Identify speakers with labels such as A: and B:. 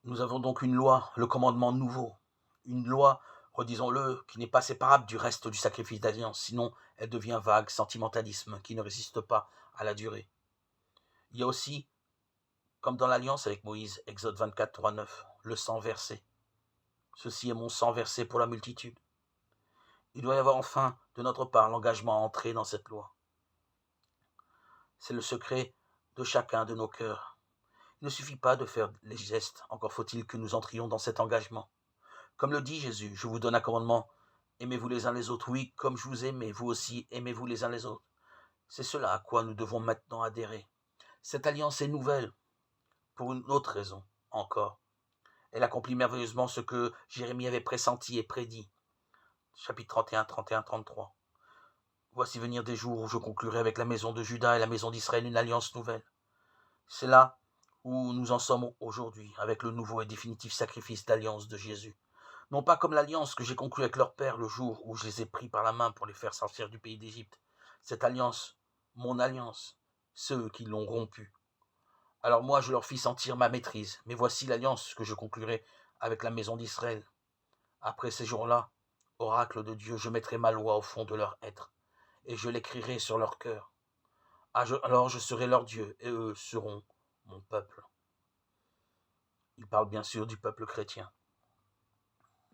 A: Nous avons donc une loi, le commandement nouveau, une loi, redisons-le, qui n'est pas séparable du reste du sacrifice d'alliance, sinon elle devient vague, sentimentalisme, qui ne résiste pas à la durée. Il y a aussi, comme dans l'alliance avec Moïse, Exode 24, 3, 9, le sang versé. Ceci est mon sang versé pour la multitude. Il doit y avoir enfin, de notre part, l'engagement à entrer dans cette loi. C'est le secret de chacun de nos cœurs. Il ne suffit pas de faire les gestes, encore faut-il que nous entrions dans cet engagement. Comme le dit Jésus, je vous donne un commandement, aimez-vous les uns les autres. Oui, comme je vous aime, vous aussi, aimez-vous les uns les autres. C'est cela à quoi nous devons maintenant adhérer. Cette alliance est nouvelle, pour une autre raison encore. Elle accomplit merveilleusement ce que Jérémie avait pressenti et prédit. Chapitre 31, 31, 33. Voici venir des jours où je conclurai avec la maison de Juda et la maison d'Israël une alliance nouvelle. C'est là où nous en sommes aujourd'hui, avec le nouveau et définitif sacrifice d'alliance de Jésus. Non pas comme l'alliance que j'ai conclue avec leur père le jour où je les ai pris par la main pour les faire sortir du pays d'Égypte. Cette alliance, mon alliance, ceux qui l'ont rompue. Alors moi je leur fis sentir ma maîtrise, mais voici l'alliance que je conclurai avec la maison d'Israël. Après ces jours-là, oracle de Dieu, je mettrai ma loi au fond de leur être, et je l'écrirai sur leur cœur. Alors je serai leur Dieu, et eux seront mon peuple. Il parle bien sûr du peuple chrétien.